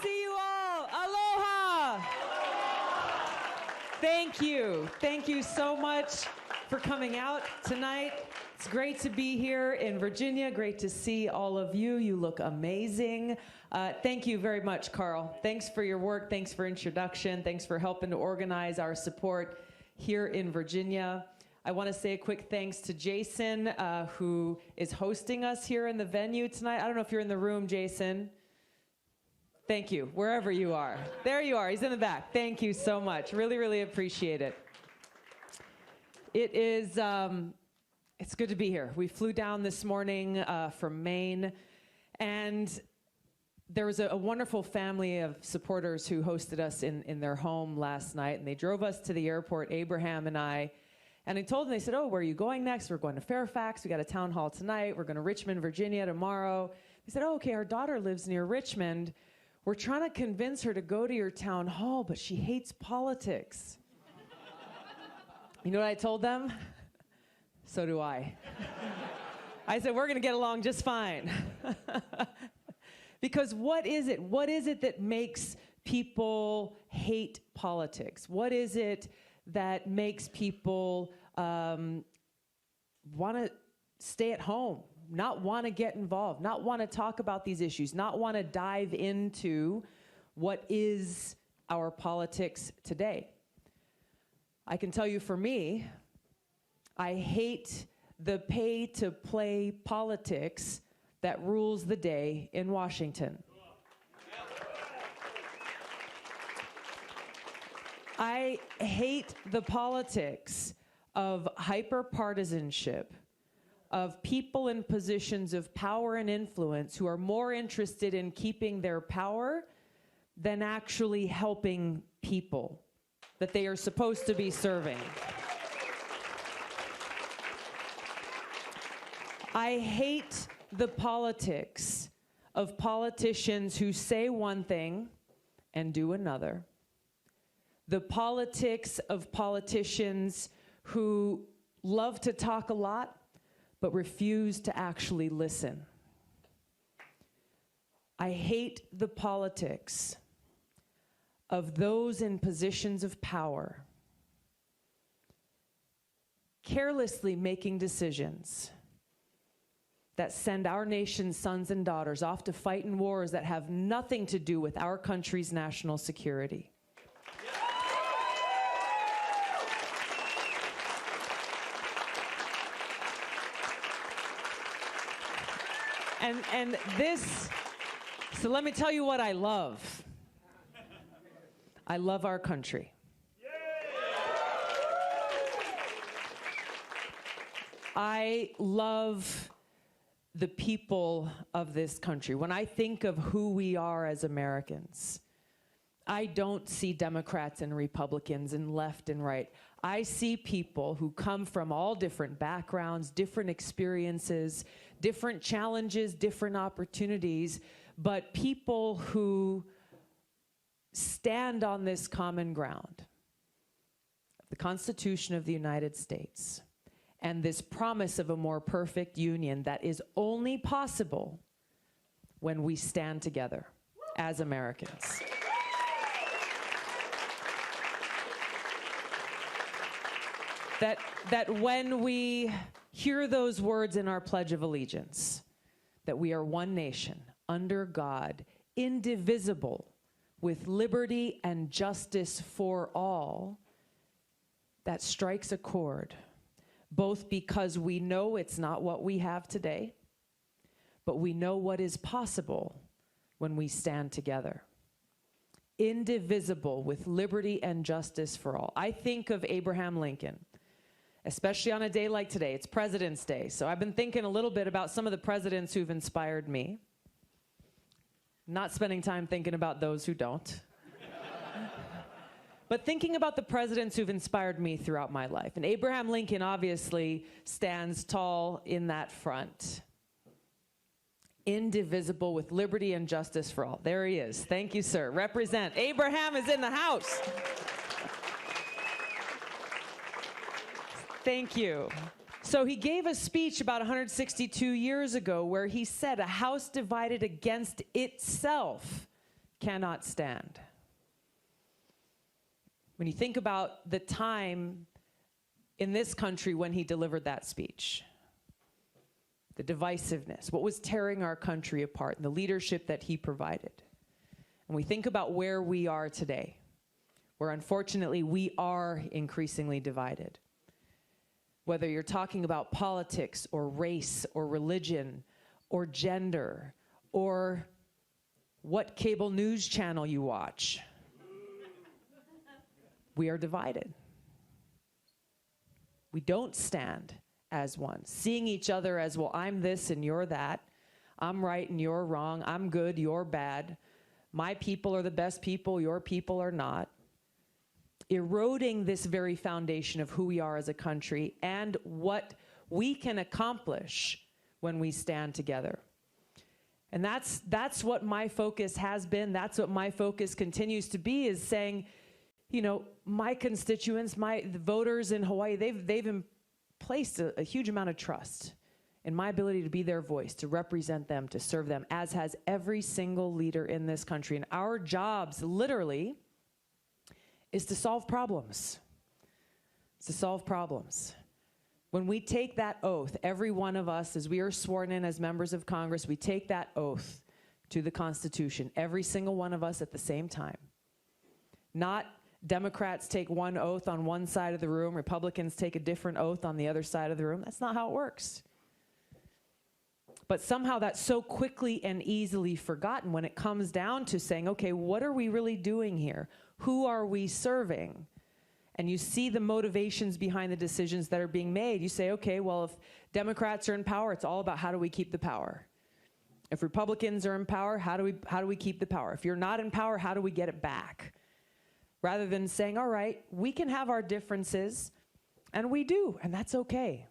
see you all. Aloha. Thank you. Thank you so much for coming out tonight. It's great to be here in Virginia. Great to see all of you. You look amazing. Thank you very much, Carl. Thanks for your work. Thanks for introduction. Thanks for helping to organize our support here in Virginia. I want to say a quick thanks to Jason, who is hosting us here in the venue tonight. I don't know if you're in the room, Jason. Thank you, wherever you are. There you are, he's in the back. Thank you so much. Really, really appreciate it. It is, it's good to be here. We flew down this morning from Maine, and there was a wonderful family of supporters who hosted us in their home last night, and they drove us to the airport, Abraham and I told them, they said, oh, where are you going next? We're going to Fairfax. We got a town hall tonight. We're going to Richmond, Virginia tomorrow. They said, oh, okay, our daughter lives near Richmond. We're trying to convince her to go to your town hall, but she hates politics. You know what I told them? So do I. I said, we're going to get along just fine. Because what is it? What is it that makes people hate politics? What is it that makes people want to stay at home, not want to get involved, not want to talk about these issues, not want to dive into what is our politics today? I can tell you for me, I hate the pay-to-play politics that rules the day in Washington. I hate the politics of hyper-partisanship, of people in positions of power and influence who are more interested in keeping their power than actually helping people that they are supposed to be serving. I hate the politics of politicians who say one thing and do another. The politics of politicians who love to talk a lot but refuse to actually listen. I hate the politics of those in positions of power carelessly making decisions that send our nation's sons and daughters off to fight in wars that have nothing to do with our country's national security. And this, so let me tell you what I love. I love our country. I love the people of this country. When I think of who we are as Americans, I don't see Democrats and Republicans and left and right. I see people who come from all different backgrounds, different experiences, different challenges, different opportunities, but people who stand on this common ground, the Constitution of the United States, and this promise of a more perfect union that is only possible when we stand together as Americans. That when we hear those words in our Pledge of Allegiance, that we are one nation, under God, indivisible, with liberty and justice for all, that strikes a chord, both because we know it's not what we have today, but we know what is possible when we stand together. Indivisible, with liberty and justice for all. I think of Abraham Lincoln, especially on a day like today. It's President's Day, so I've been thinking a little bit about some of the presidents who've inspired me. Not spending time thinking about those who don't. But thinking about the presidents who've inspired me throughout my life. And Abraham Lincoln obviously stands tall in that front. Indivisible, with liberty and justice for all. There he is. Thank you, sir. Represent. Abraham is in the house. Thank you. So he gave a speech about 162 years ago where he said, a house divided against itself cannot stand. When you think about the time in this country when he delivered that speech, the divisiveness, what was tearing our country apart, and the leadership that he provided. And we think about where we are today, where unfortunately we are increasingly divided. Whether you're talking about politics or race or religion or gender or what cable news channel you watch, we are divided. We don't stand as one, seeing each other as, well, I'm this and you're that. I'm right and you're wrong. I'm good, you're bad. My people are the best people, your people are not. Eroding this very foundation of who we are as a country and what we can accomplish when we stand together. And that's what my focus has been. That's what my focus continues to be, is saying, you know, my constituents, the voters in Hawaii, they've placed a huge amount of trust in my ability to be their voice, to represent them, to serve them, as has every single leader in this country. And our jobs, literally, is to solve problems. It's to solve problems. When we take that oath, every one of us, as we are sworn in as members of Congress, we take that oath to the Constitution, every single one of us at the same time. Not Democrats take one oath on one side of the room, Republicans take a different oath on the other side of the room. That's not how it works. But somehow that's so quickly and easily forgotten when it comes down to saying, okay, what are we really doing here? Who are we serving? And you see the motivations behind the decisions that are being made. You say, okay, well, if Democrats are in power, it's all about how do we keep the power. If Republicans are in power, how do we keep the power? If you're not in power, how do we get it back? Rather than saying, all right, we can have our differences, and we do, and that's okay.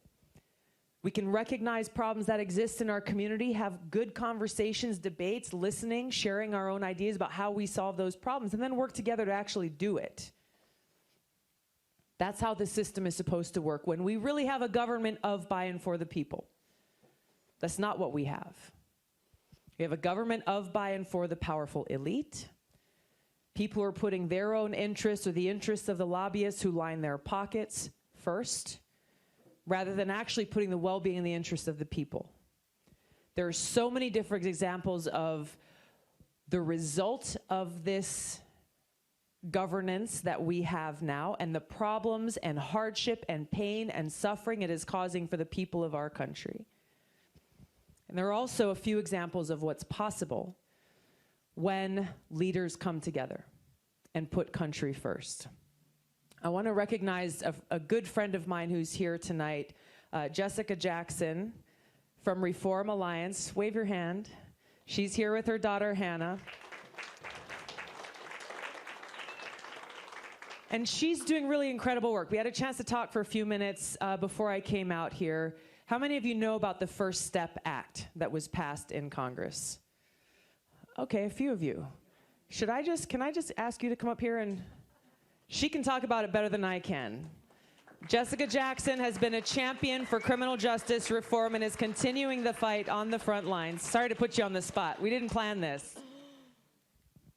We can recognize problems that exist in our community, have good conversations, debates, listening, sharing our own ideas about how we solve those problems, and then work together to actually do it. That's how the system is supposed to work when we really have a government of, by, and for the people. That's not what we have. We have a government of, by, and for the powerful elite. People who are putting their own interests or the interests of the lobbyists who line their pockets first, rather than actually putting the well-being and the interests of the people. There are so many different examples of the result of this governance that we have now and the problems and hardship and pain and suffering it is causing for the people of our country. And there are also a few examples of what's possible when leaders come together and put country first. I want to recognize a good friend of mine who's here tonight, Jessica Jackson from Reform Alliance. Wave your hand. She's here with her daughter, Hannah. And she's doing really incredible work. We had a chance to talk for a few minutes before I came out here. How many of you know about the First Step Act that was passed in Congress? Okay, a few of you. Can I just ask you to come up here and... She can talk about it better than I can. Jessica Jackson has been a champion for criminal justice reform and is continuing the fight on the front lines. Sorry to put you on the spot. We didn't plan this.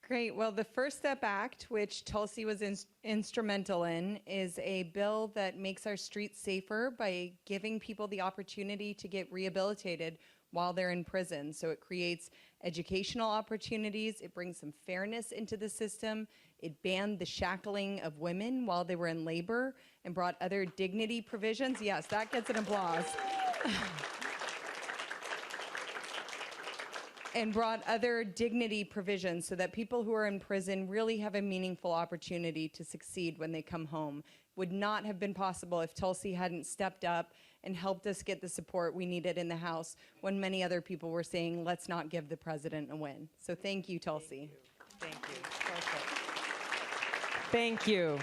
Great. Well, the First Step Act, which Tulsi was instrumental in, is a bill that makes our streets safer by giving people the opportunity to get rehabilitated while they're in prison. So it creates educational opportunities. It brings some fairness into the system. It banned the shackling of women while they were in labor and brought other dignity provisions. Yes, that gets an applause. And brought other dignity provisions so that people who are in prison really have a meaningful opportunity to succeed when they come home. Would not have been possible if Tulsi hadn't stepped up and helped us get the support we needed in the House when many other people were saying, let's not give the president a win. So thank you, Tulsi. Thank you. Perfect. Thank you.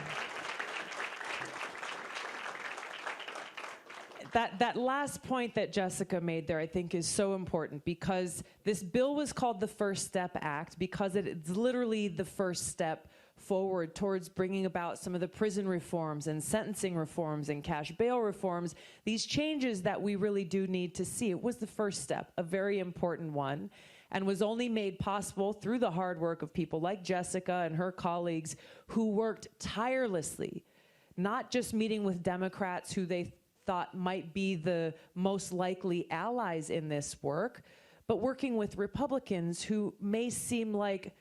That last point that Jessica made there, I think, is so important because this bill was called the First Step Act because it's literally the first step forward towards bringing about some of the prison reforms and sentencing reforms and cash bail reforms, these changes that we really do need to see. It was the first step, a very important one. and was only made possible through the hard work of people like Jessica and her colleagues who worked tirelessly, not just meeting with Democrats who they thought might be the most likely allies in this work, but working with Republicans who may seem like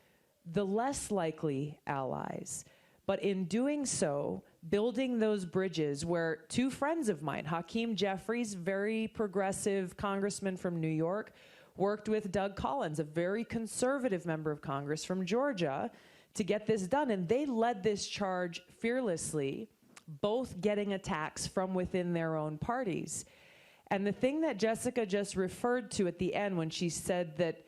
the less likely allies. But in doing so, building those bridges where two friends of mine, Hakeem Jeffries, very progressive congressman from New York, worked with Doug Collins, a very conservative member of Congress from Georgia, to get this done. And they led this charge fearlessly, both getting attacks from within their own parties. And the thing that Jessica just referred to at the end when she said that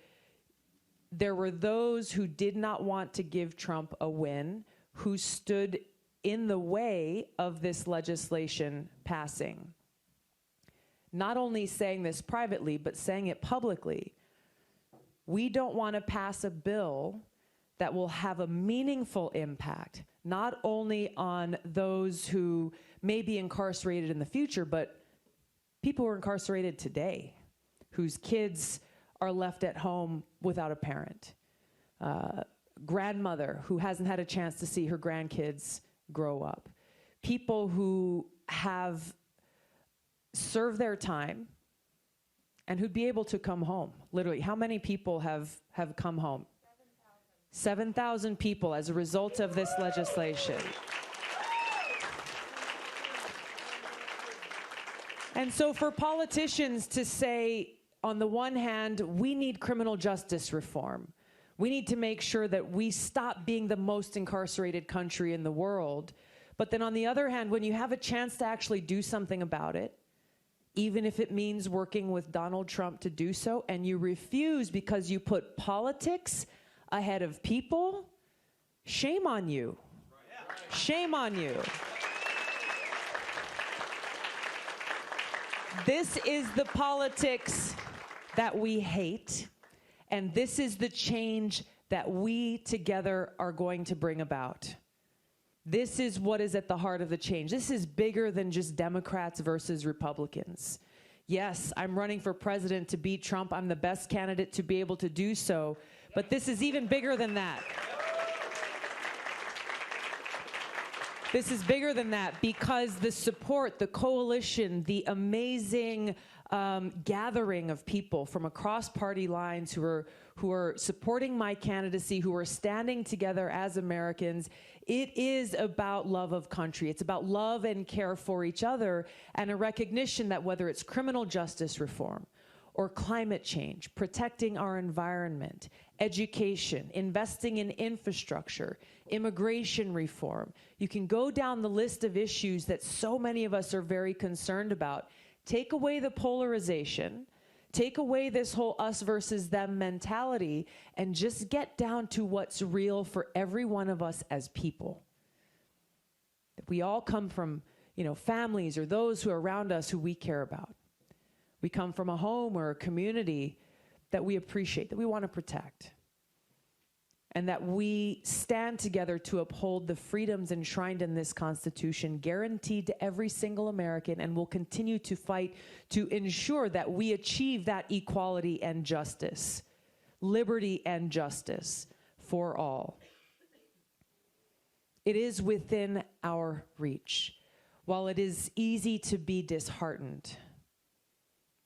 there were those who did not want to give Trump a win, who stood in the way of this legislation passing. Not only saying this privately, but saying it publicly. We don't want to pass a bill that will have a meaningful impact, not only on those who may be incarcerated in the future, but people who are incarcerated today, whose kids are left at home without a parent. Grandmother who hasn't had a chance to see her grandkids grow up. People who have served their time and who'd be able to come home. Literally, how many people have come home? 7,000 people as a result of this legislation. And so for politicians to say, on the one hand, we need criminal justice reform. We need to make sure that we stop being the most incarcerated country in the world. But then on the other hand, when you have a chance to actually do something about it, even if it means working with Donald Trump to do so, and you refuse because you put politics ahead of people, shame on you. Shame on you. This is the politics that we hate, and this is the change that we together are going to bring about. This is what is at the heart of the change. This is bigger than just Democrats versus Republicans. Yes, I'm running for president to beat Trump. I'm the best candidate to be able to do so, but this is even bigger than that. This is bigger than that because the support, the coalition, the amazing gathering of people from across party lines who are supporting my candidacy, who are standing together as Americans, it is about love of country. It's about love and care for each other and a recognition that whether it's criminal justice reform or climate change, protecting our environment, education, investing in infrastructure, immigration reform. You can go down the list of issues that so many of us are very concerned about. Take away the polarization, take away this whole us versus them mentality, and just get down to what's real for every one of us as people. We all come from, families or those who are around us who we care about. We come from a home or a community that we appreciate, that we want to protect, and that we stand together to uphold the freedoms enshrined in this Constitution, guaranteed to every single American, and will continue to fight to ensure that we achieve that equality and justice, liberty and justice for all. It is within our reach. While it is easy to be disheartened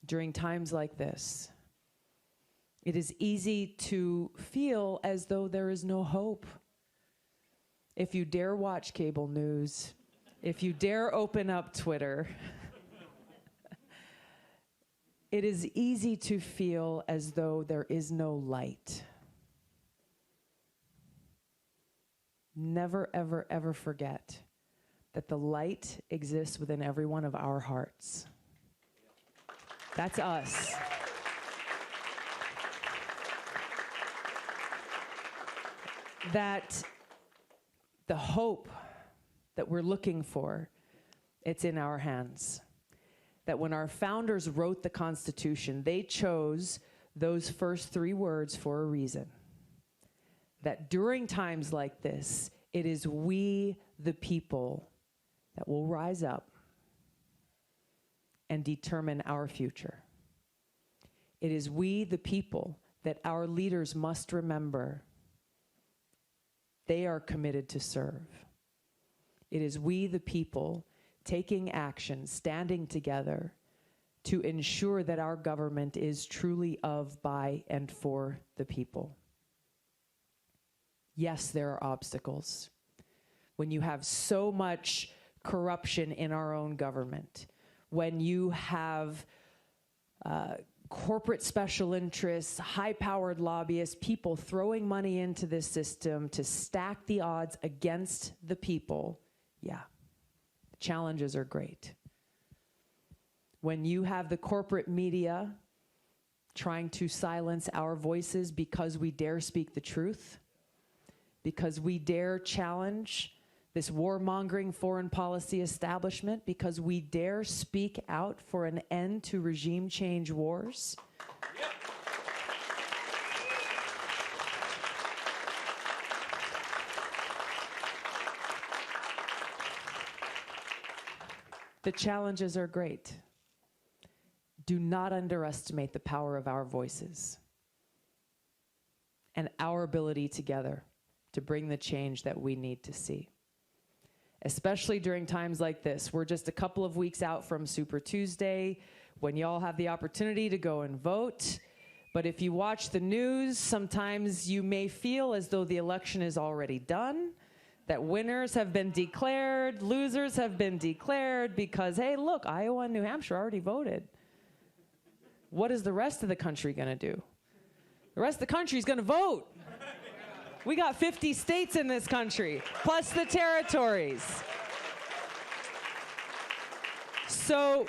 during times like this, it is easy to feel as though there is no hope. If you dare watch cable news, if you dare open up Twitter, it is easy to feel as though there is no light. Never, ever, ever forget that the light exists within every one of our hearts. That's us. That the hope that we're looking for, it's in our hands. That when our founders wrote the Constitution, they chose those first three words for a reason. That during times like this, it is we, the people, that will rise up and determine our future. It is we, the people, that our leaders must remember they are committed to serve. It is we, the people, taking action, standing together to ensure that our government is truly of, by, and for the people. Yes, there are obstacles. When you have so much corruption in our own government, when you have corporate special interests, high-powered lobbyists, people throwing money into this system to stack the odds against the people, yeah, the challenges are great. When you have the corporate media trying to silence our voices because we dare speak the truth, because we dare challenge this warmongering foreign policy establishment, because we dare speak out for an end to regime change wars. Yep. The challenges are great. Do not underestimate the power of our voices and our ability together to bring the change that we need to see. Especially during times like this. We're just a couple of weeks out from Super Tuesday, when y'all have the opportunity to go and vote. But if you watch the news, sometimes you may feel as though the election is already done, that winners have been declared, losers have been declared, because, hey, look, Iowa and New Hampshire already voted. What is the rest of the country going to do? The rest of the country is going to vote. We got 50 states in this country, plus the territories. So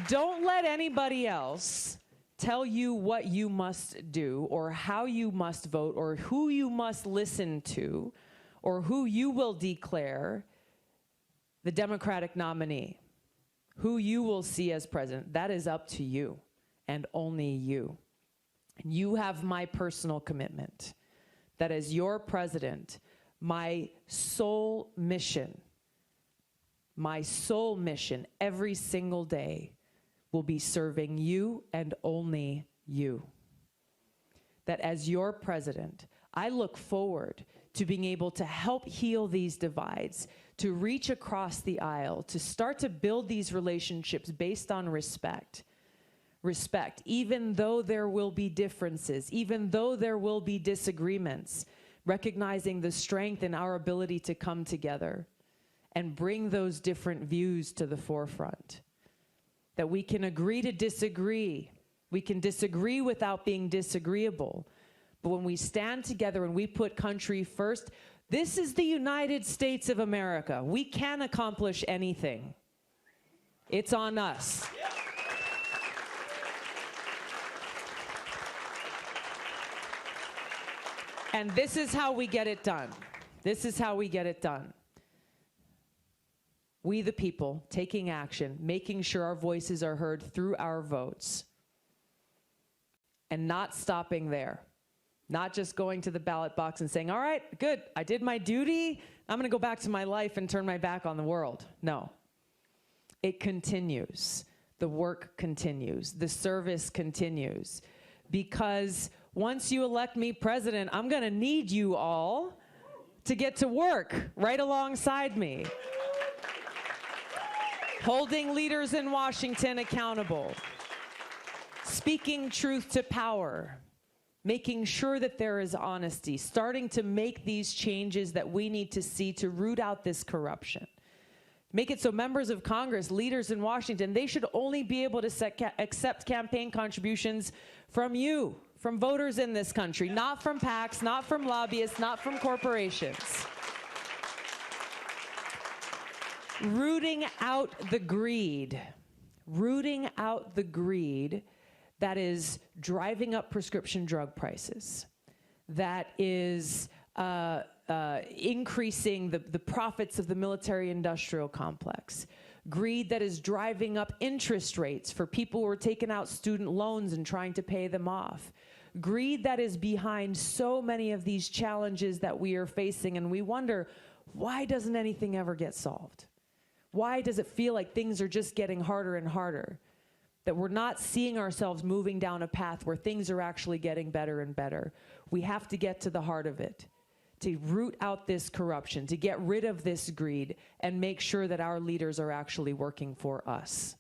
don't let anybody else tell you what you must do, or how you must vote, or who you must listen to, or who you will declare the Democratic nominee, who you will see as president. That is up to you, and only you. And you have my personal commitment that as your president, my sole mission every single day will be serving you and only you. That as your president, I look forward to being able to help heal these divides, to reach across the aisle, to start to build these relationships based on respect. Respect, even though there will be differences, even though there will be disagreements, recognizing the strength in our ability to come together and bring those different views to the forefront. That we can agree to disagree. We can disagree without being disagreeable. But when we stand together and we put country first, this is the United States of America. We can accomplish anything. It's on us. And this is how we get it done. This is how we get it done. We, the people, taking action, making sure our voices are heard through our votes, and not stopping there. Not just going to the ballot box and saying, all right, good, I did my duty, I'm going to go back to my life and turn my back on the world. No. It continues. The work continues. The service continues. Because once you elect me president, I'm going to need you all to get to work right alongside me. Holding leaders in Washington accountable. Speaking truth to power. Making sure that there is honesty. Starting to make these changes that we need to see to root out this corruption. Make it so members of Congress, leaders in Washington, they should only be able to accept campaign contributions from you, from voters in this country, not from PACs, not from lobbyists, not from corporations. Rooting out the greed that is driving up prescription drug prices, that is increasing the profits of the military-industrial complex, greed that is driving up interest rates for people who are taking out student loans and trying to pay them off, greed that is behind so many of these challenges that we are facing, and we wonder, why doesn't anything ever get solved? Why does it feel like things are just getting harder and harder? that we're not seeing ourselves moving down a path where things are actually getting better and better. We have to get to the heart of it, to root out this corruption, to get rid of this greed, and make sure that our leaders are actually working for us.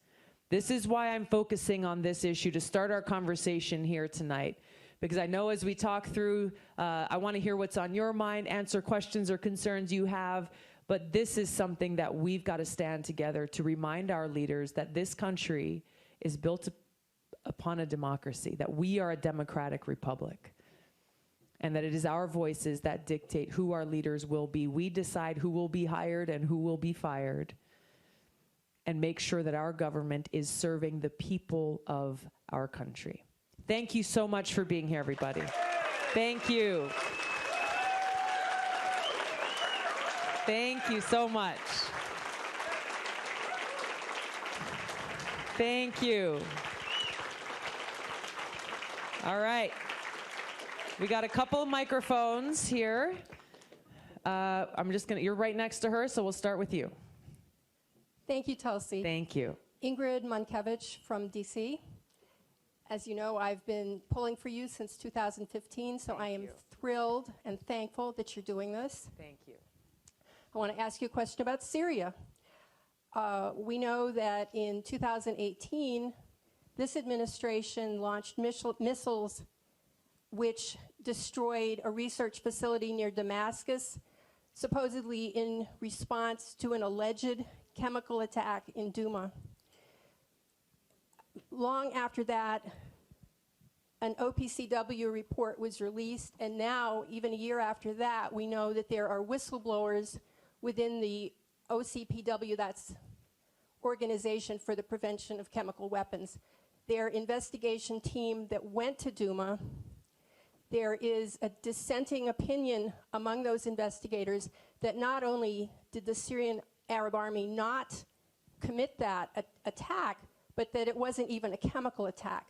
This is why I'm focusing on this issue to start our conversation here tonight. Because I know as we talk through, I want to hear what's on your mind, answer questions or concerns you have, but this is something that we've got to stand together to remind our leaders that this country is built upon a democracy, that we are a democratic republic, and that it is our voices that dictate who our leaders will be. We decide who will be hired and who will be fired, and make sure that our government is serving the people of our country. Thank you so much for being here, everybody. Thank you. Thank you so much. Thank you. All right. We got a couple of microphones here. You're right next to her, so we'll start with you. Thank you, Tulsi. Thank you. Ingrid Munkevich from DC. As you know, I've been pulling for you since 2015, so I am thrilled and thankful that you're doing this. Thank you. I want to ask you a question about Syria. We know that in 2018, this administration launched missiles which destroyed a research facility near Damascus, supposedly in response to an alleged chemical attack in Douma. Long after that, an OPCW report was released, and now, even a year after that, we know that there are whistleblowers within the OCPW, that's Organization for the Prevention of Chemical Weapons. Their investigation team that went to Douma, there is a dissenting opinion among those investigators that not only did the Syrian Arab Army not commit that attack, but that it wasn't even a chemical attack.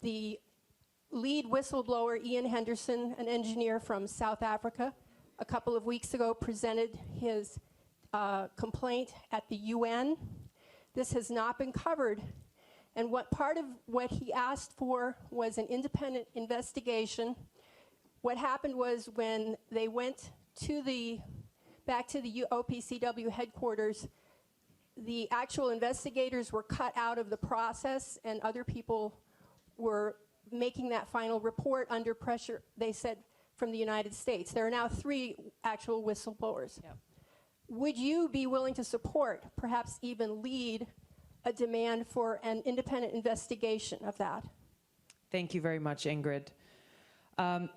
The lead whistleblower, Ian Henderson, an engineer from South Africa, a couple of weeks ago presented his complaint at the UN. This has not been covered. And part of what he asked for was an independent investigation. What happened was when they went back to the OPCW headquarters, the actual investigators were cut out of the process, and other people were making that final report under pressure, they said, from the United States. There are now 3 actual whistleblowers. Yep. Would you be willing to support, perhaps even lead, a demand for an independent investigation of that? Thank you very much, Ingrid. I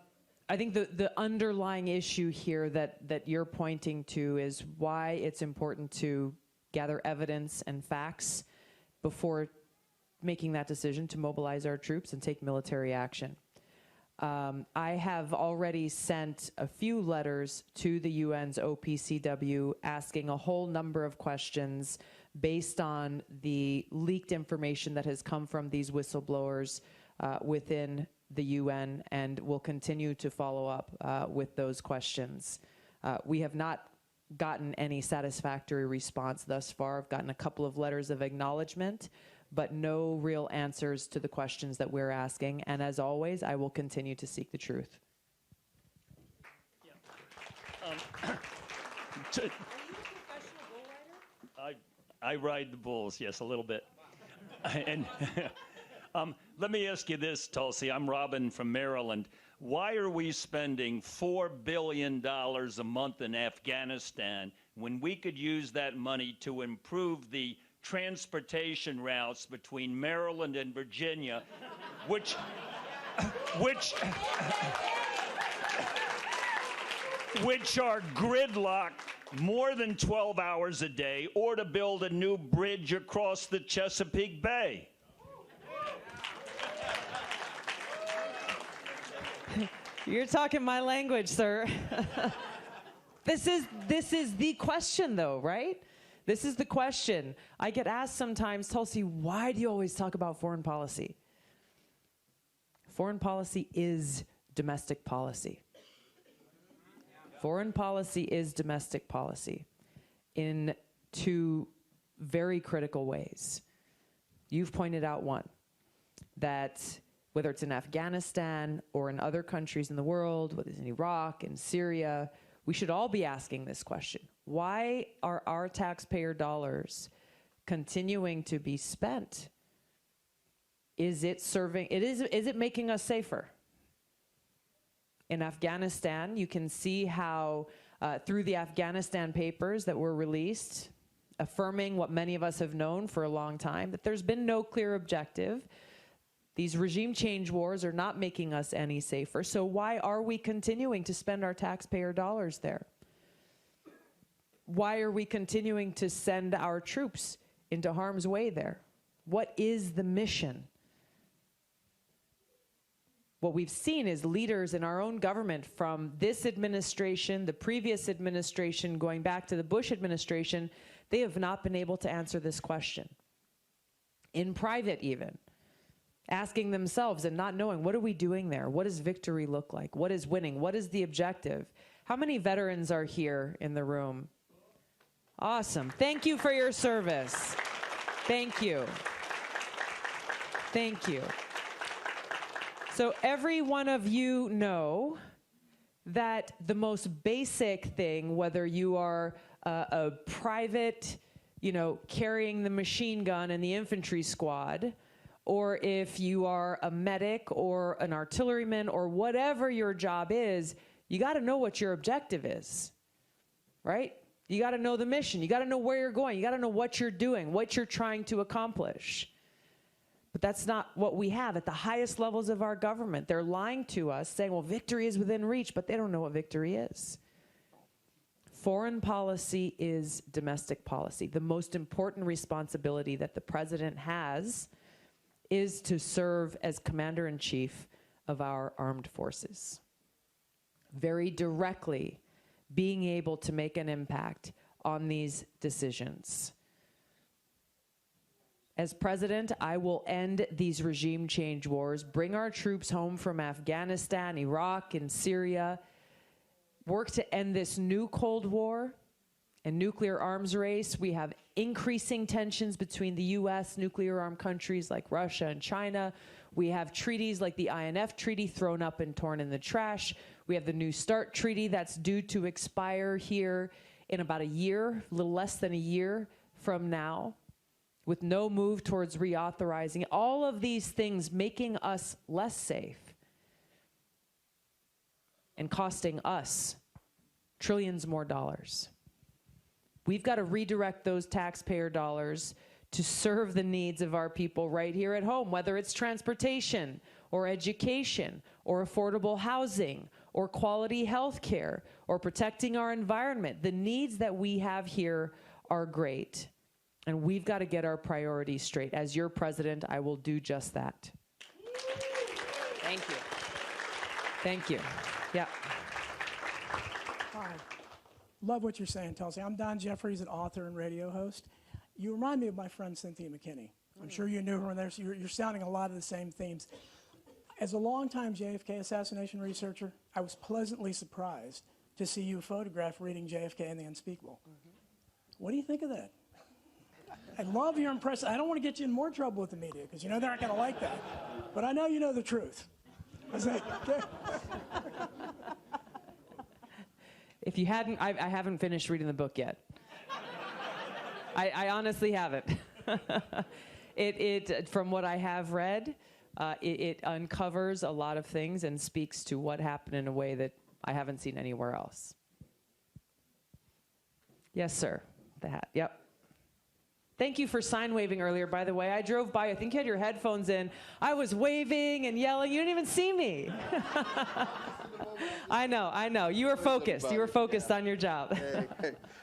think the underlying issue here that you're pointing to is why it's important to gather evidence and facts before making that decision to mobilize our troops and take military action. I have already sent a few letters to the UN's OPCW asking a whole number of questions based on the leaked information that has come from these whistleblowers within the UN, and will continue to follow up with those questions. We have not gotten any satisfactory response thus far. I've gotten a couple of letters of acknowledgement, but no real answers to the questions that we're asking. And as always, I will continue to seek the truth. Yeah. Are you a professional bull rider? I ride the bulls, yes, a little bit. And let me ask you this, Tulsi. I'm Robin from Maryland. Why are we spending $4 billion a month in Afghanistan when we could use that money to improve the transportation routes between Maryland and Virginia, which are gridlocked more than 12 hours a day, or to build a new bridge across the Chesapeake Bay? You're talking my language, sir. This is the question, though, right? This is the question. I get asked sometimes, Tulsi, why do you always talk about foreign policy? Foreign policy is domestic policy. Foreign policy is domestic policy in 2 very critical ways. You've pointed out one, that whether it's in Afghanistan or in other countries in the world, whether it's in Iraq and Syria, we should all be asking this question. Why are our taxpayer dollars continuing to be spent? Is it making us safer? In Afghanistan, you can see how through the Afghanistan papers that were released, affirming what many of us have known for a long time, that there's been no clear objective. These regime change wars are not making us any safer. So why are we continuing to spend our taxpayer dollars there? Why are we continuing to send our troops into harm's way there? What is the mission? What we've seen is leaders in our own government, from this administration, the previous administration, going back to the Bush administration, they have not been able to answer this question. In private even, asking themselves and not knowing, what are we doing there? What does victory look like? What is winning? What is the objective? How many veterans are here in the room? Awesome. Thank you for your service. Thank you. Thank you. So every one of you know that the most basic thing, whether you are a private, carrying the machine gun in the infantry squad, or if you are a medic or an artilleryman or whatever your job is, you got to know what your objective is, right? You got to know the mission. You got to know where you're going. You got to know what you're doing, what you're trying to accomplish. But that's not what we have at the highest levels of our government. They're lying to us, saying, well, victory is within reach, but they don't know what victory is. Foreign policy is domestic policy. The most important responsibility that the president has is to serve as commander-in-chief of our armed forces. Very directly being able to make an impact on these decisions. As president, I will end these regime change wars, bring our troops home from Afghanistan, Iraq, and Syria, work to end this new Cold War and nuclear arms race. We have increasing tensions between the U.S., nuclear-armed countries like Russia and China. We have treaties like the INF Treaty thrown up and torn in the trash. We have the New START Treaty that's due to expire here in about a year, a little less than a year from now, with no move towards reauthorizing. All of these things making us less safe and costing us trillions more dollars. We've got to redirect those taxpayer dollars to serve the needs of our people right here at home, whether it's transportation or education or affordable housing or quality health care or protecting our environment. The needs that we have here are great. And we've got to get our priorities straight. As your president, I will do just that. Thank you. Thank you. Yeah. Hi. Love what you're saying, Tulsi. I'm Don Jeffries, an author and radio host. You remind me of my friend Cynthia McKinney. I'm sure you knew her there, so you're sounding a lot of the same themes. As a longtime JFK assassination researcher, I was pleasantly surprised to see you photograph reading JFK and the Unspeakable. What do you think of that? I love your impression. I don't want to get you in more trouble with the media, because you know they're not going to like that. But I know you know the truth. If you hadn't, I haven't finished reading the book yet. I honestly haven't. From what I have read, it uncovers a lot of things and speaks to what happened in a way that I haven't seen anywhere else. Yes, sir. The hat. Yep. Thank you for sign waving earlier, by the way. I drove by. I think you had your headphones in. I was waving and yelling. You didn't even see me. I know. You were focused. You were focused on your job.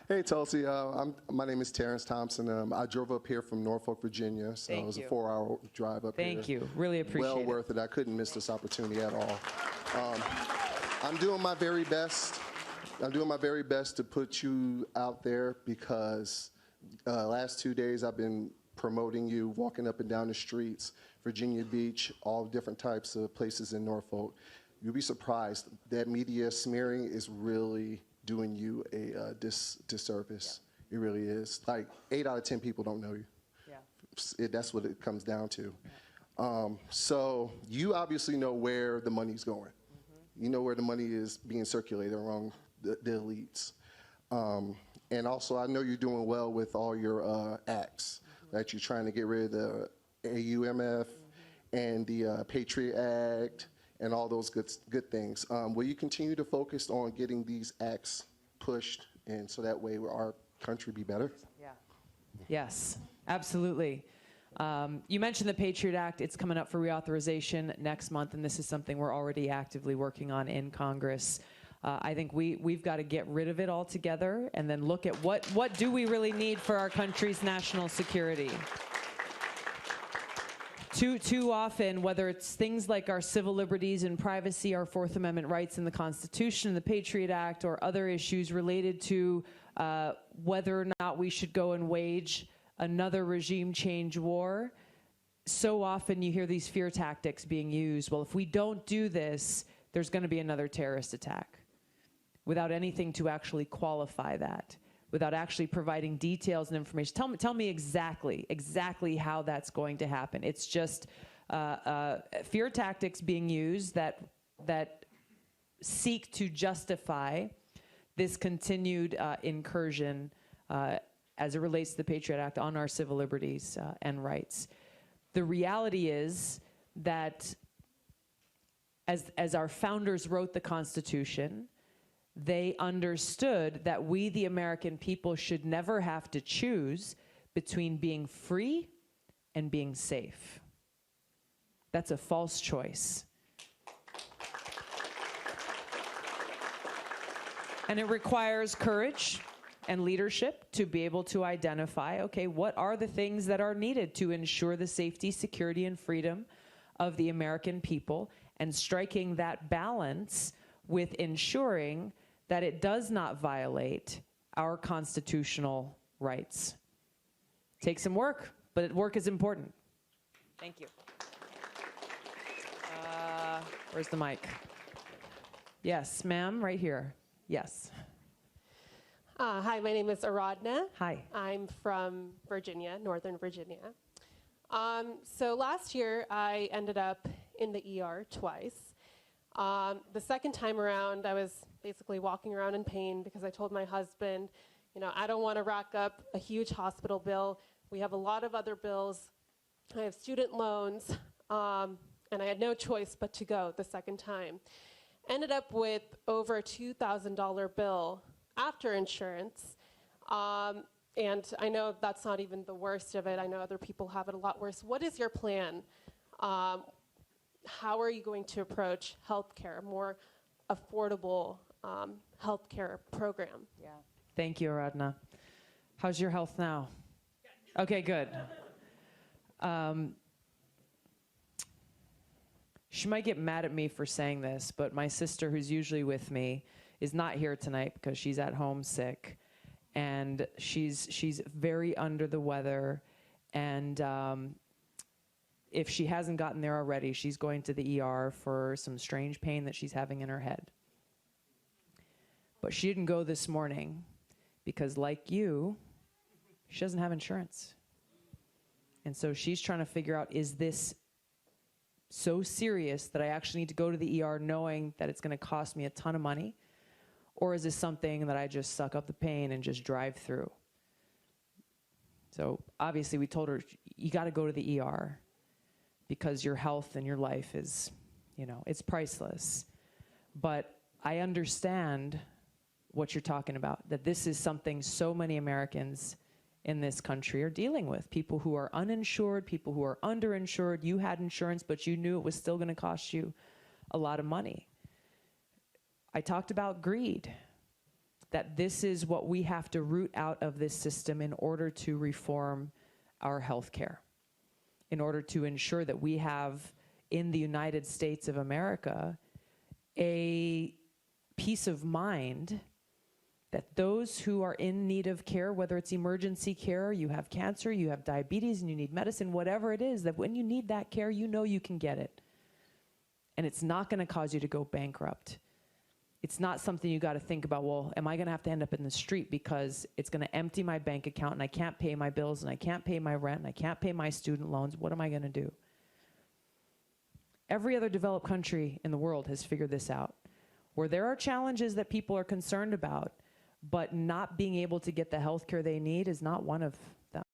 Hey, Tulsi. My name is Terrence Thompson. I drove up here from Norfolk, Virginia, so it was a 4-hour drive up here. Thank you. Really appreciate it. Well worth it. I couldn't miss this opportunity at all. I'm doing my very best. I'm doing my very best to put you out there because last 2 days I've been promoting you, walking up and down the streets, Virginia Beach, all different types of places in Norfolk. You'll be surprised that media smearing is really doing you a disservice. Yeah. It really is. Like 8 out of 10 people don't know you. Yeah. That's what it comes down to. So you obviously know where the money's going. You know where the money is being circulated among the elites. And also, I know you're doing well with all your acts, that you're trying to get rid of the AUMF and the Patriot Act and all those good things. Will you continue to focus on getting these acts pushed, and so that way our country be better? Yeah. Yes, absolutely. You mentioned the Patriot Act. It's coming up for reauthorization next month, and this is something we're already actively working on in Congress. I think we've got to get rid of it altogether and then look at what do we really need for our country's national security. Too often, whether it's things like our civil liberties and privacy, our Fourth Amendment rights in the Constitution, the Patriot Act, or other issues related to whether or not we should go and wage another regime change war, so often you hear these fear tactics being used. Well, if we don't do this, there's going to be another terrorist attack, without anything to actually qualify that, without actually providing details and information. Tell me exactly how that's going to happen. It's just fear tactics being used that seek to justify this continued incursion as it relates to the Patriot Act on our civil liberties and rights. The reality is that as our founders wrote the Constitution, they understood that we, the American people, should never have to choose between being free and being safe. That's a false choice. And it requires courage and leadership to be able to identify, okay, what are the things that are needed to ensure the safety, security, and freedom of the American people, and striking that balance with ensuring that it does not violate our constitutional rights. Takes some work, but work is important. Thank you. Where's the mic? Yes, ma'am, right here. Yes. Hi, my name is Aradna. Hi. I'm from Virginia, Northern Virginia. So last year, I ended up in the ER twice. The second time around, I was basically walking around in pain because I told my husband, I don't want to rack up a huge hospital bill. We have a lot of other bills. I have student loans, and I had no choice but to go the second time. Ended up with over a $2,000 bill after insurance. And I know that's not even the worst of it. I know other people have it a lot worse. What is your plan? How are you going to approach healthcare, more affordable healthcare program? Yeah. Thank you, Aradna. How's your health now? Okay, good. She might get mad at me for saying this, but my sister, who's usually with me, is not here tonight because she's at home sick, and she's very under the weather, and if she hasn't gotten there already, she's going to the ER for some strange pain that she's having in her head. But she didn't go this morning because, like you, she doesn't have insurance. And so she's trying to figure out, is this so serious that I actually need to go to the ER knowing that it's going to cost me a ton of money? Or is this something that I just suck up the pain and just drive through? So obviously we told her, you got to go to the ER because your health and your life is, it's priceless. But I understand what you're talking about, that this is something so many Americans in this country are dealing with. People who are uninsured, people who are underinsured. You had insurance, but you knew it was still going to cost you a lot of money. I talked about greed, that this is what we have to root out of this system in order to reform our health care, in order to ensure that we have, in the United States of America, a peace of mind that those who are in need of care, whether it's emergency care, you have cancer, you have diabetes, and you need medicine, whatever it is, that when you need that care, you know you can get it. And it's not going to cause you to go bankrupt. It's not something you got to think about, well, am I going to have to end up in the street because it's going to empty my bank account and I can't pay my bills and I can't pay my rent and I can't pay my student loans. What am I going to do? Every other developed country in the world has figured this out. Where there are challenges that people are concerned about, but not being able to get the health care they need is not one of them.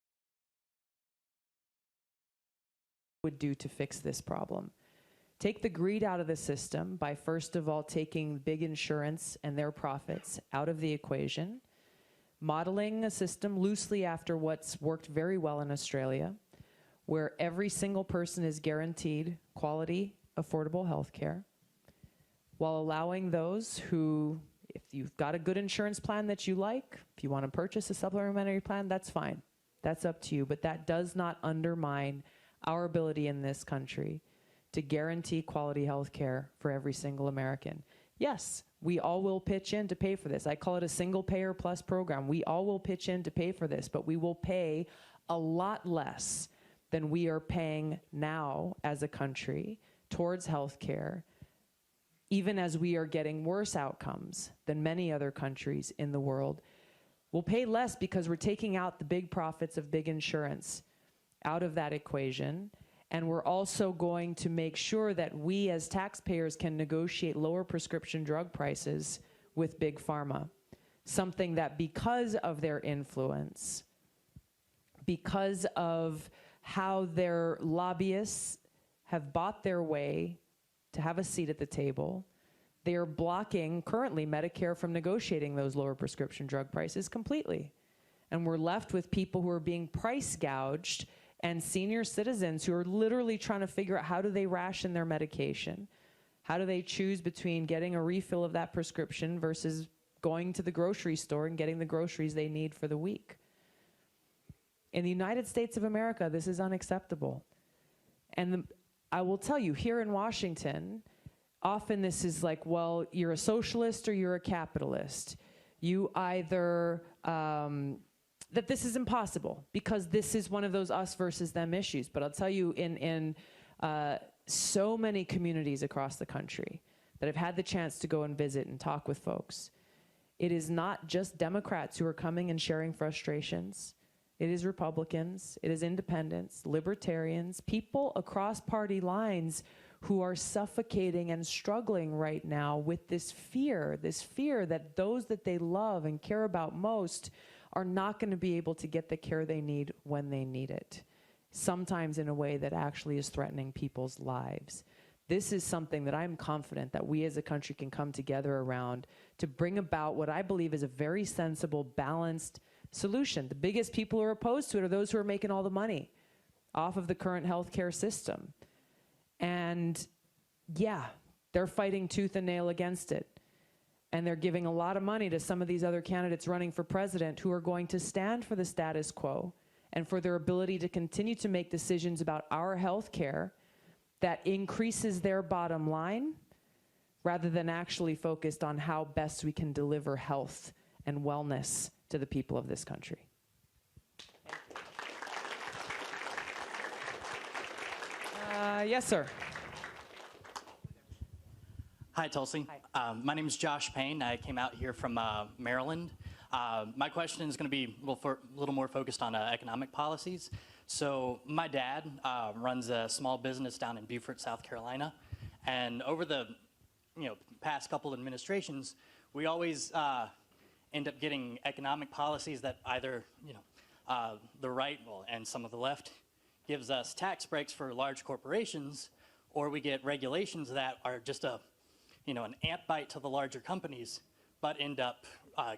Would do to fix this problem. Take the greed out of the system by, first of all, taking big insurance and their profits out of the equation, modeling a system loosely after what's worked very well in Australia, where every single person is guaranteed quality, affordable health care, while allowing those who, if you've got a good insurance plan that you like, if you want to purchase a supplementary plan, that's fine. That's up to you. But that does not undermine our ability in this country to guarantee quality health care for every single American. Yes, we all will pitch in to pay for this. I call it a single payer plus program. We all will pitch in to pay for this, but we will pay a lot less than we are paying now as a country towards health care, even as we are getting worse outcomes than many other countries in the world. We'll pay less because we're taking out the big profits of big insurance out of that equation. And we're also going to make sure that we as taxpayers can negotiate lower prescription drug prices with big pharma. Something that, because of their influence, because of how their lobbyists have bought their way to have a seat at the table, they are blocking currently Medicare from negotiating those lower prescription drug prices completely. And we're left with people who are being price gouged and senior citizens who are literally trying to figure out how do they ration their medication? How do they choose between getting a refill of that prescription versus going to the grocery store and getting the groceries they need for the week? In the United States of America, this is unacceptable. And I will tell you, here in Washington, often this is like, well, you're a socialist or you're a capitalist. You either, that this is impossible because this is one of those us versus them issues. But I'll tell you, in so many communities across the country that I've had the chance to go and visit and talk with folks, it is not just Democrats who are coming and sharing frustrations. It is Republicans, it is independents, libertarians, people across party lines who are suffocating and struggling right now with this fear that those that they love and care about most are not going to be able to get the care they need when they need it, sometimes in a way that actually is threatening people's lives. This is something that I'm confident that we as a country can come together around to bring about what I believe is a very sensible, balanced solution. The biggest people who are opposed to it are those who are making all the money off of the current healthcare system. And yeah, they're fighting tooth and nail against it. And they're giving a lot of money to some of these other candidates running for president who are going to stand for the status quo and for their ability to continue to make decisions about our health care that increases their bottom line rather than actually focused on how best we can deliver health and wellness to the people of this country. Yes, sir. Hi, Tulsi. Hi. My name is Josh Payne. I came out here from Maryland. My question is going to be a little more focused on economic policies. So my dad runs a small business down in Beaufort, South Carolina. And over the past couple administrations, we always end up getting economic policies that either the right and some of the left gives us tax breaks for large corporations, or we get regulations that are just an ant bite to the larger companies, but end up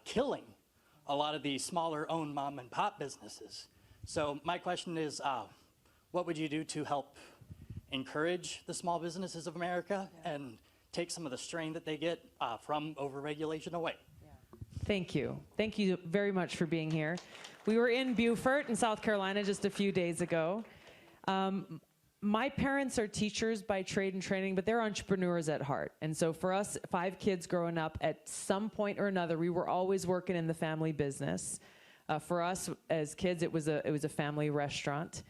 killing a lot of the smaller owned mom and pop businesses. So my question is, what would you do to help encourage the small businesses of America and take some of the strain that they get from overregulation away? Thank you. Thank you very much for being here. We were in Beaufort in South Carolina just a few days ago. My parents are teachers by trade and training, but they're entrepreneurs at heart. And so for us, 5 kids growing up, at some point or another, we were always working in the family business. For us as kids, it was a family restaurant,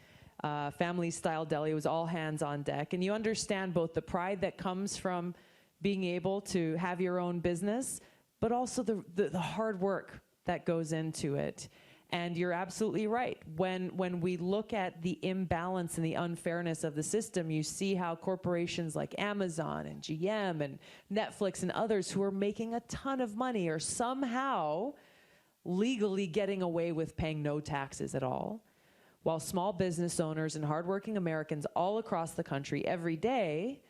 family style deli. It was all hands on deck. And you understand both the pride that comes from being able to have your own business, but also the hard work that goes into it. And you're absolutely right. When we look at the imbalance and the unfairness of the system, you see how corporations like Amazon and GM and Netflix and others who are making a ton of money are somehow legally getting away with paying no taxes at all, while small business owners and hardworking Americans all across the country every day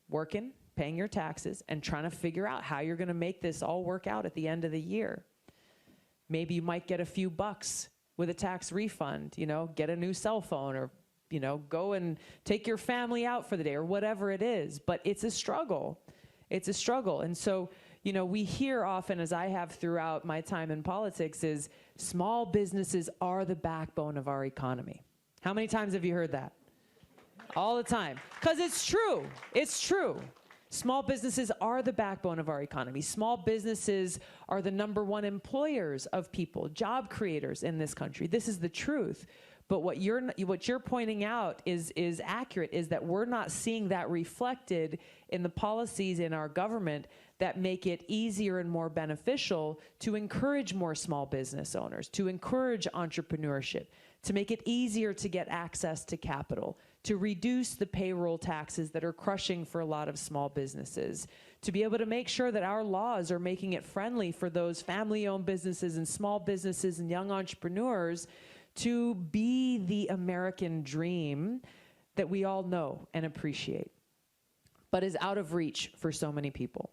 working, paying your taxes, and trying to figure out how you're going to make this all work out at the end of the year. Maybe you might get a few bucks with a tax refund, get a new cell phone, or, go and take your family out for the day, or whatever it is. But it's a struggle. It's a struggle. And so, we hear often, as I have throughout my time in politics, is small businesses are the backbone of our economy. How many times have you heard that? All the time. Because it's true. It's true. Small businesses are the backbone of our economy. Small businesses are the #1 employers of people, job creators in this country. This is the truth. But what you're pointing out is accurate, is that we're not seeing that reflected in the policies in our government that make it easier and more beneficial to encourage more small business owners, to encourage entrepreneurship, to make it easier to get access to capital, to reduce the payroll taxes that are crushing for a lot of small businesses, to be able to make sure that our laws are making it friendly for those family-owned businesses and small businesses and young entrepreneurs to be the American dream that we all know and appreciate, but is out of reach for so many people.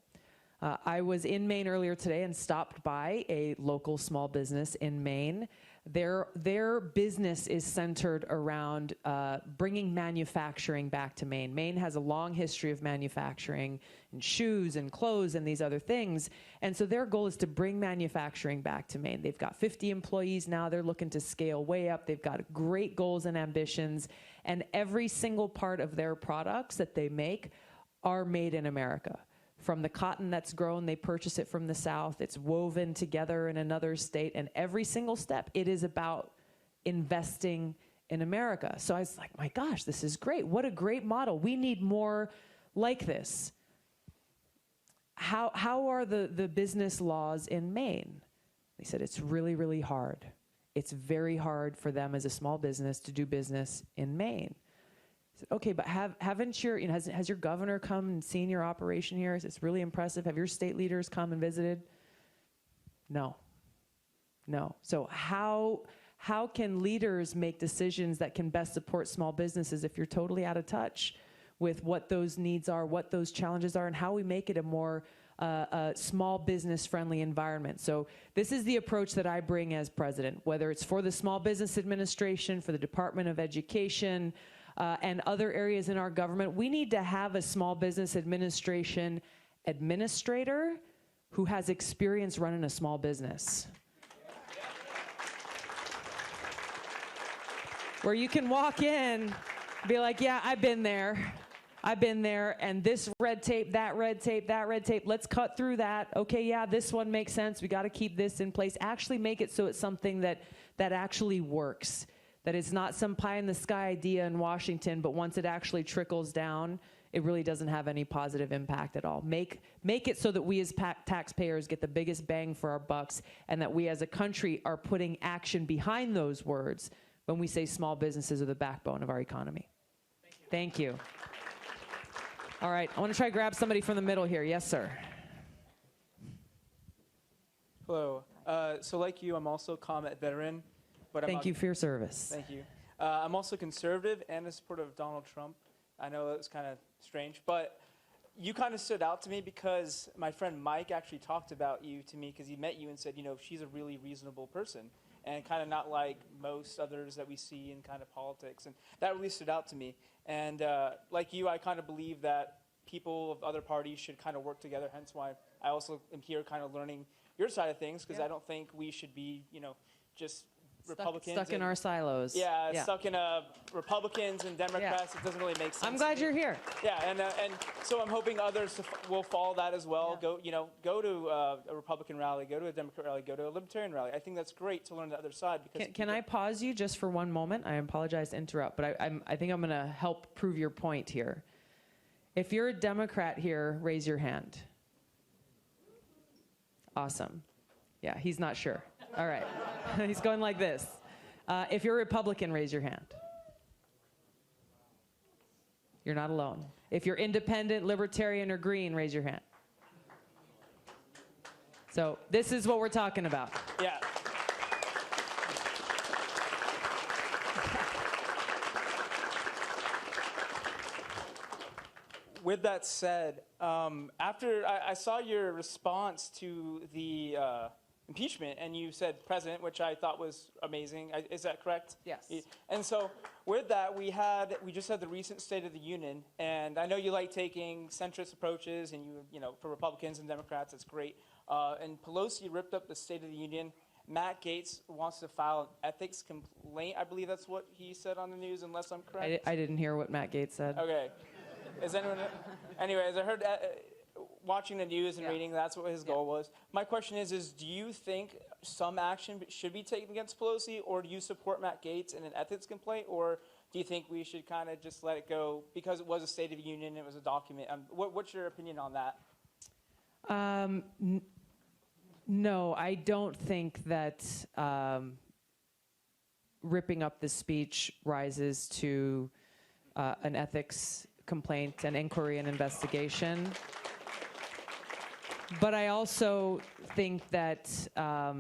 I was in Maine earlier today and stopped by a local small business in Maine. Their business is centered around bringing manufacturing back to Maine. Maine has a long history of manufacturing in shoes and clothes and these other things. And so their goal is to bring manufacturing back to Maine. They've got 50 employees now. They're looking to scale way up. They've got great goals and ambitions. And every single part of their products that they make are made in America. From the cotton that's grown, they purchase it from the South. It's woven together in another state. And every single step, it is about investing in America. So I was like, my gosh, this is great. What a great model. We need more like this. How are the business laws in Maine? They said it's really, really hard. It's very hard for them as a small business to do business in Maine. Okay, but haven't your, has your governor come and seen your operation here? It's really impressive. Have your state leaders come and visited? No. So how can leaders make decisions that can best support small businesses if you're totally out of touch with what those needs are, what those challenges are, and how we make it a more small business friendly environment? So this is the approach that I bring as president, whether it's for the Small Business Administration, for the Department of Education, and other areas in our government. We need to have a small business administration administrator who has experience running a small business. Where you can walk in and be like, yeah, I've been there, and this red tape, that red tape, that red tape, let's cut through that. Okay, yeah, this one makes sense. We got to keep this in place. Actually make it so it's something that actually works. That it's not some pie-in-the-sky idea in Washington, but once it actually trickles down, it really doesn't have any positive impact at all. Make it so that we as taxpayers get the biggest bang for our bucks, and that we as a country are putting action behind those words when we say small businesses are the backbone of our economy. Thank you. All right, I want to try to grab somebody from the middle here. Yes, sir. Hello. So like you, I'm also a combat veteran. But Thank you for your service. Thank you. I'm also conservative and a supporter of Donald Trump. I know it's kind of strange, but you kind of stood out to me because my friend Mike actually talked about you to me because he met you and said, she's a really reasonable person and kind of not like most others that we see in kind of politics. And that really stood out to me. And like you, I kind of believe that people of other parties should kind of work together, hence why I also am here kind of learning your side of things because I don't think we should be, just Republicans stuck in our silos. Yeah, stuck in Republicans and Democrats. Yeah. It doesn't really make sense. I'm glad you're here. Yeah, and so I'm hoping others will follow that as well. Yeah. Go to a Republican rally, go to a Democrat rally, go to a Libertarian rally. I think that's great to learn the other side. Because can I pause you just for one moment? I apologize to interrupt, but I think I'm going to help prove your point here. If you're a Democrat here, raise your hand. Awesome. Yeah, he's not sure. All right. He's going like this. If you're a Republican, raise your hand. You're not alone. If you're independent, libertarian, or green, raise your hand. So this is what we're talking about. Yeah. With that said, after I saw your response to the impeachment, and you said president, which I thought was amazing. Is that correct? Yes. And so with that, we just had the recent State of the Union, and I know you like taking centrist approaches, and you know, for Republicans and Democrats, it's great. And Pelosi ripped up the State of the Union. Matt Gaetz wants to file an ethics complaint. I believe that's what he said on the news, unless I'm correct. I didn't hear what Matt Gaetz said. Okay. Is anyone? Anyways, I heard watching the news and reading that's what his goal was. My question is do you think some action should be taken against Pelosi, or do you support Matt Gaetz in an ethics complaint, or do you think we should kind of just let it go because it was a State of the Union, it was a document? What's your opinion on that? No, I don't think that ripping up the speech rises to an ethics complaint, an inquiry, and investigation. But I also think that I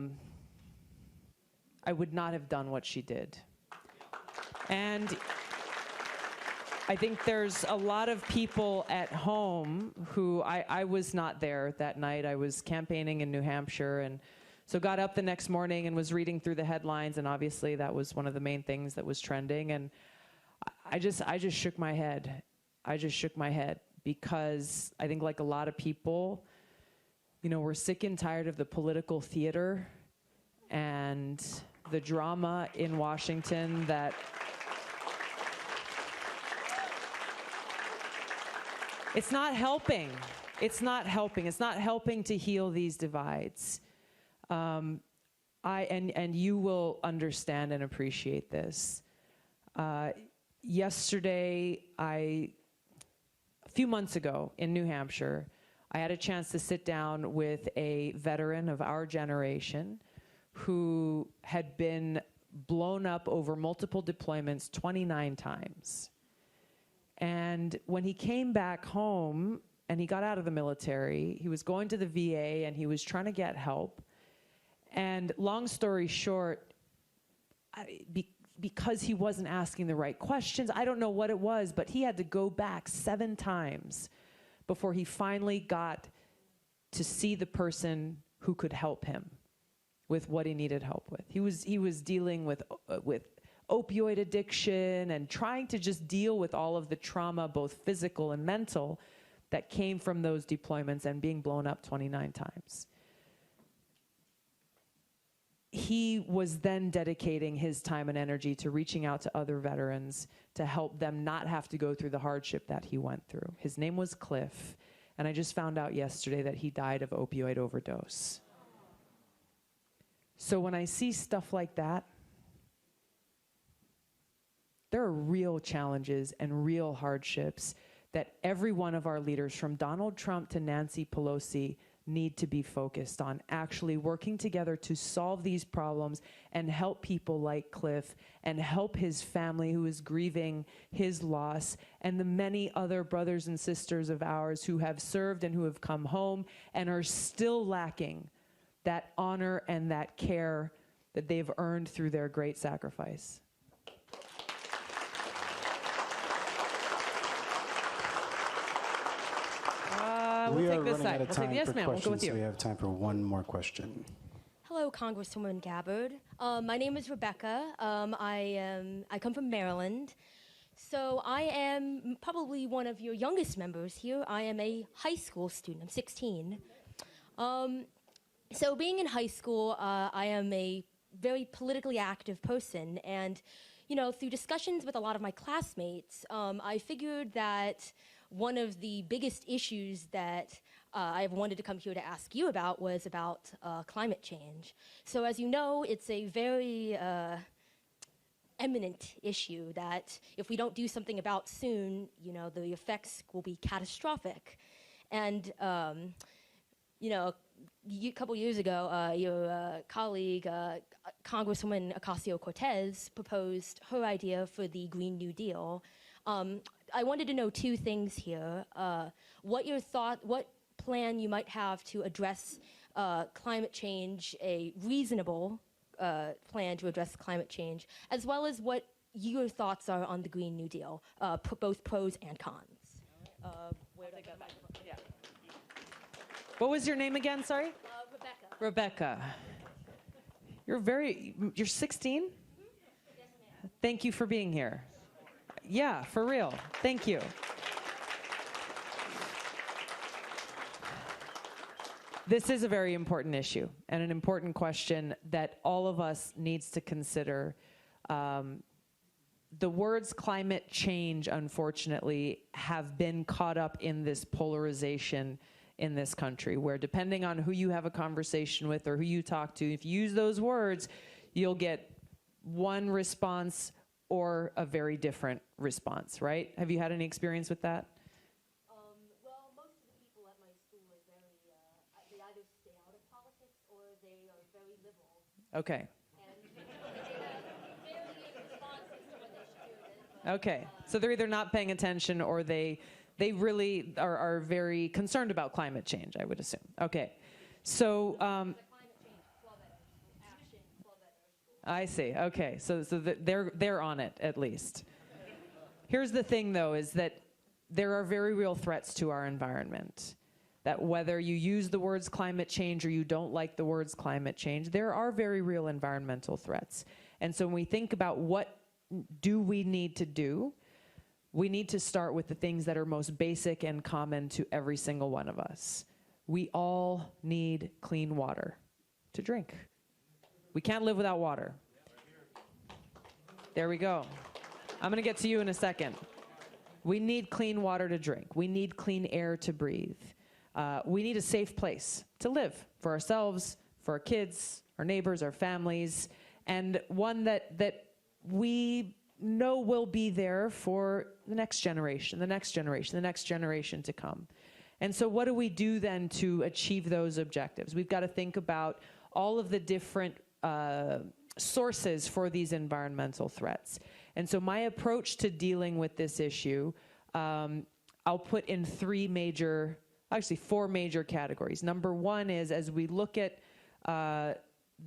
would not have done what she did. And I think there's a lot of people at home who, I was not there that night. I was campaigning in New Hampshire, and so got up the next morning and was reading through the headlines, and obviously that was one of the main things that was trending. And I just shook my head. I just shook my head because I think, like a lot of people, you know, we're sick and tired of the political theater and the drama in Washington that it's not helping. It's not helping. It's not helping to heal these divides. And you will understand and appreciate this. Yesterday, a few months ago in New Hampshire, I had a chance to sit down with a veteran of our generation who had been blown up over multiple deployments 29 times. And when he came back home and he got out of the military, he was going to the VA and he was trying to get help. And long story short, because he wasn't asking the right questions, I don't know what it was, but he had to go back 7 times before he finally got to see the person who could help him with what he needed help with. He was dealing with opioid addiction and trying to just deal with all of the trauma, both physical and mental, that came from those deployments and being blown up 29 times. He was then dedicating his time and energy to reaching out to other veterans to help them not have to go through the hardship that he went through. His name was Cliff, and I just found out yesterday that he died of opioid overdose. So when I see stuff like that, there are real challenges and real hardships that every one of our leaders, from Donald Trump to Nancy Pelosi, need to be focused on, actually working together to solve these problems and help people like Cliff and help his family who is grieving his loss, and the many other brothers and sisters of ours who have served and who have come home and are still lacking that honor and that care that they've earned through their great sacrifice. We we'll are take this running side. out of We'll time take, yes, for ma'am. We'll go with questions, you. so we have time for one more question. Hello, Congresswoman Gabbard. My name is Rebecca. I come from Maryland. So I am probably one of your youngest members here. I am a high school student. I'm 16. So being in high school, I am a very politically active person. And, you know, through discussions with a lot of my classmates, I figured that one of the biggest issues that I've wanted to come here to ask you about was about climate change. So as you know, it's a very imminent issue that if we don't do something about soon, the effects will be catastrophic. And, a couple years ago, your colleague, Congresswoman Ocasio-Cortez, proposed her idea for the Green New Deal. I wanted to know two things here. What plan you might have to address climate change, a reasonable plan to address climate change, as well as what your thoughts are on the Green New Deal, both pros and cons. Where did I go? Yeah. What was your name again? Sorry? Rebecca. Rebecca. You're 16? Yes, ma'am. Thank you for being here. Yeah, for real. Thank you. This is a very important issue and an important question that all of us needs to consider. The words climate change, unfortunately, have been caught up in this polarization in this country, where depending on who you have a conversation with or who you talk to, if you use those words, you'll get one response or a very different response, right? Have you had any experience with that? Well, most of the people at my school are very, they either stay out of politics or they are very liberal. Okay. And they varying responses to when they should do it. Okay. So they're either not paying attention or they really are very concerned about climate change, I would assume. Okay. So I see. Okay. So they're on it at least. Here's the thing, though, is that there are very real threats to our environment. That whether you use the words climate change or you don't like the words climate change, there are very real environmental threats. And so when we think about what do we need to do, we need to start with the things that are most basic and common to every single one of us. We all need clean water to drink. We can't live without water. There we go. I'm going to get to you in a second. We need clean water to drink. We need clean air to breathe. We need a safe place to live for ourselves, for our kids, our neighbors, our families, and one that we know will be there for the next generation, the next generation, the next generation to come. And so what do we do then to achieve those objectives? We've got to think about all of the different sources for these environmental threats. And so my approach to dealing with this issue, I'll put in four major categories. Number one is, as we look at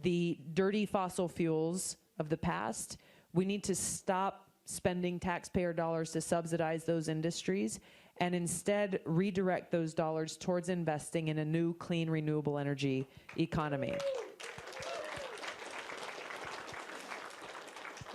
the dirty fossil fuels of the past, we need to stop spending taxpayer dollars to subsidize those industries and instead redirect those dollars towards investing in a new, clean, renewable energy economy.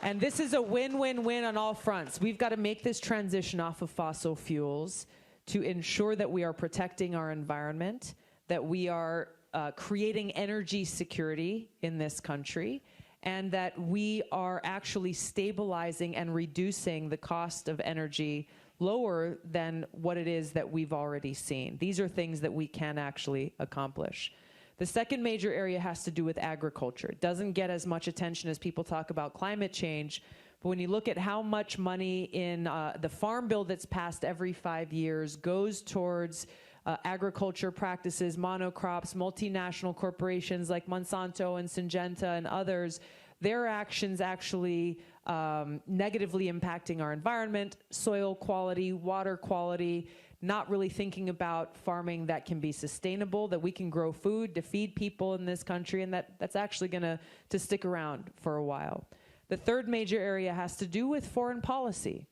And this is a win-win-win on all fronts. We've got to make this transition off of fossil fuels to ensure that we are protecting our environment, that we are creating energy security in this country, and that we are actually stabilizing and reducing the cost of energy lower than what it is that we've already seen. These are things that we can actually accomplish. The second major area has to do with agriculture. It doesn't get as much attention as people talk about climate change, but when you look at how much money in the farm bill that's passed every 5 years goes towards agriculture practices, monocrops, multinational corporations like Monsanto and Syngenta and others, their actions actually negatively impacting our environment, soil quality, water quality, not really thinking about farming that can be sustainable, that we can grow food to feed people in this country, and that's actually going to stick around for a while. The third major area has to do with foreign policy,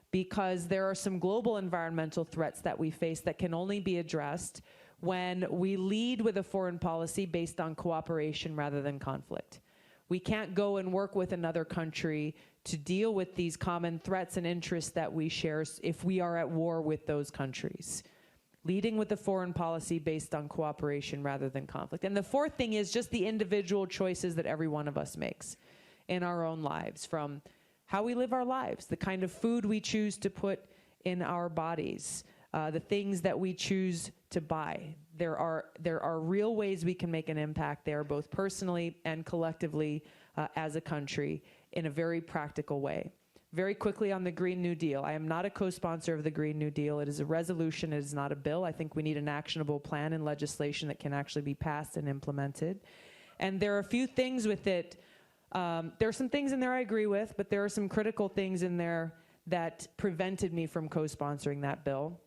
because there are some global environmental threats that we face that can only be addressed when we lead with a foreign policy based on cooperation rather than conflict. We can't go and work with another country to deal with these common threats and interests that we share if we are at war with those countries. Leading with a foreign policy based on cooperation rather than conflict. And the fourth thing is just the individual choices that every one of us makes in our own lives, from how we live our lives, the kind of food we choose to put in our bodies, the things that we choose to buy. There are real ways we can make an impact there, both personally and collectively as a country, in a very practical way. Very quickly on the Green New Deal. I am not a co-sponsor of the Green New Deal. It is a resolution. It is not a bill. I think we need an actionable plan and legislation that can actually be passed and implemented. And there are a few things with it. There are some things in there I agree with, but there are some critical things in there that prevented me from co-sponsoring that bill.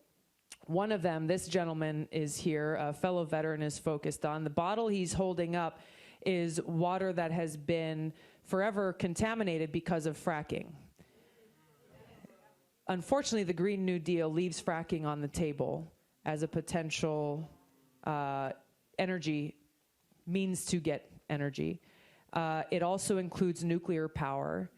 One of them, this gentleman is here, a fellow veteran is focused on. The bottle he's holding up is water that has been forever contaminated because of fracking. Unfortunately, the Green New Deal leaves fracking on the table as a potential energy means to get energy. It also includes nuclear power,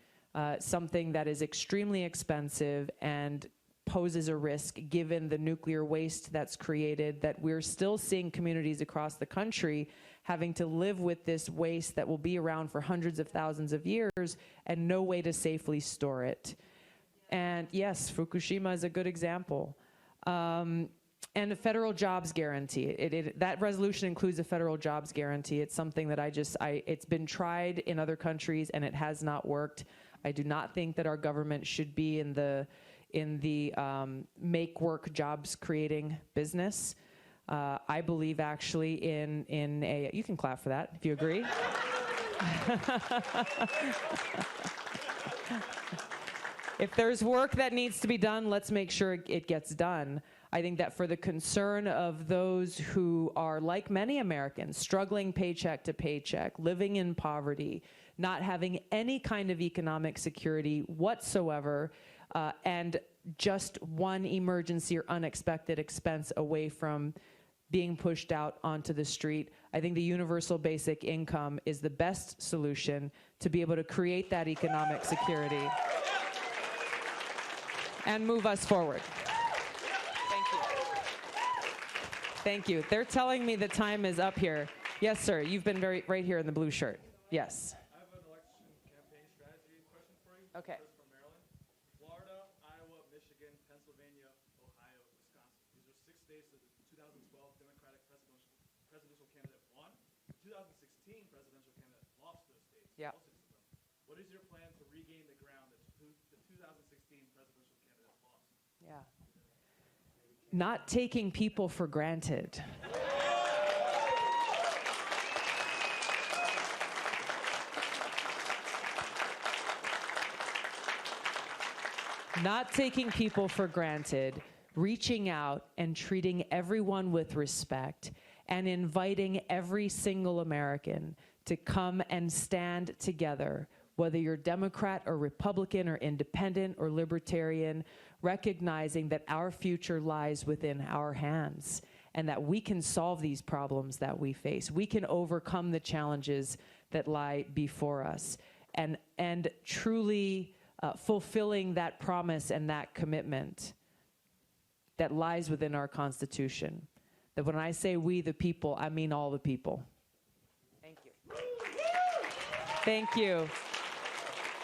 something that is extremely expensive and poses a risk given the nuclear waste that's created, that we're still seeing communities across the country having to live with this waste that will be around for hundreds of thousands of years and no way to safely store it. And yes, Fukushima is a good example. And a federal jobs guarantee. That resolution includes a federal jobs guarantee. It's something that it's been tried in other countries and it has not worked. I do not think that our government should be in the make work jobs creating business. I believe actually in a, you can clap for that if you agree. If there's work that needs to be done, let's make sure it gets done. I think that for the concern of those who are, like many Americans, struggling paycheck to paycheck, living in poverty, not having any kind of economic security whatsoever, and just one emergency or unexpected expense away from being pushed out onto the street, I think the universal basic income is the best solution to be able to create that economic security and move us forward. Thank you. Thank you. They're telling me the time is up here. Yes, sir. You've been right here in the blue shirt. Yes. I have an election campaign strategy question for you. Okay. First from Maryland. Florida, Iowa, Michigan, Pennsylvania, Ohio, Wisconsin. These are 6 states that the 2012 Democratic presidential candidate won. The 2016 presidential candidate lost those states. Yeah. All 6 of them. What is your plan to regain the ground that the 2016 presidential candidate lost? Yeah. Not taking people for granted. Not taking people for granted, reaching out and treating everyone with respect, and inviting every single American to come and stand together, whether you're Democrat or Republican or independent or libertarian, recognizing that our future lies within our hands and that we can solve these problems that we face. We can overcome the challenges that lie before us, and truly fulfilling that promise and that commitment that lies within our Constitution. That when I say we the people, I mean all the people. Thank you. Thank you.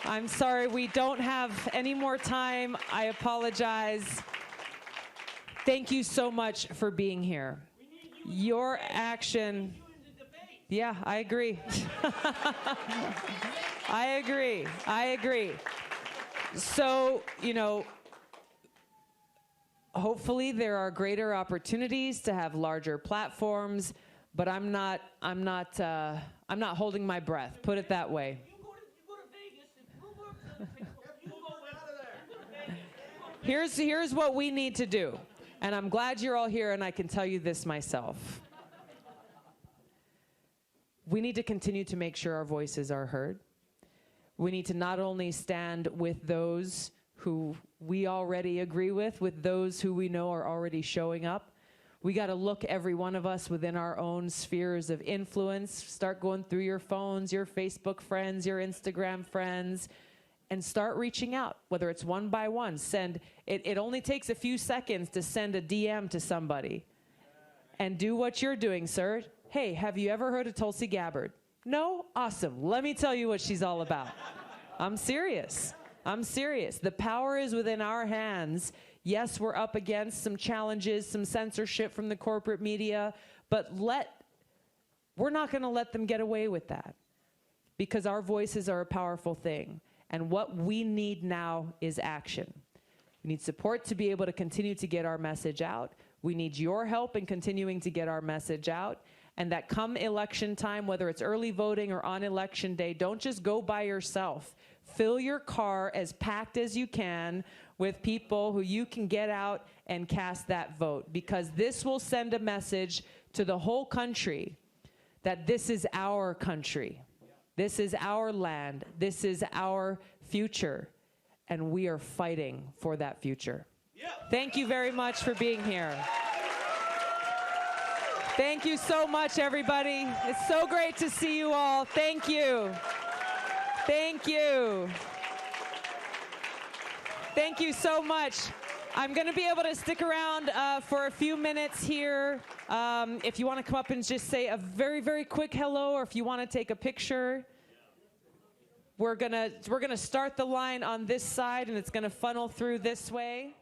I'm sorry, we don't have any more time. I apologize. Thank you so much for being here. Your action. Yeah, I agree. I agree. I agree. So, you know, hopefully there are greater opportunities to have larger platforms, but I'm not holding my breath. Put it that way. Here's what we need to do, and I'm glad you're all here, and I can tell you this myself. We need to continue to make sure our voices are heard. We need to not only stand with those who we already agree with those who we know are already showing up. We got to look, every one of us, within our own spheres of influence, start going through your phones, your Facebook friends, your Instagram friends, and start reaching out, whether it's one by one. It only takes a few seconds to send a DM to somebody. And do what you're doing, sir. Hey, have you ever heard of Tulsi Gabbard? No? Awesome. Let me tell you what she's all about. I'm serious. I'm serious. The power is within our hands. Yes, we're up against some challenges, some censorship from the corporate media, but we're not going to let them get away with that, because our voices are a powerful thing. And what we need now is action. We need support to be able to continue to get our message out. We need your help in continuing to get our message out. And that come election time, whether it's early voting or on election day, don't just go by yourself. Fill your car as packed as you can with people who you can get out and cast that vote, because this will send a message to the whole country that this is our country. This is our land. This is our future. And we are fighting for that future. Thank you very much for being here. Thank you so much, everybody. It's so great to see you all. Thank you. Thank you. Thank you so much. I'm going to be able to stick around for a few minutes here. If you want to come up and just say a very, very quick hello, or if you want to take a picture. We're gonna start the line on this side, and it's gonna funnel through this way.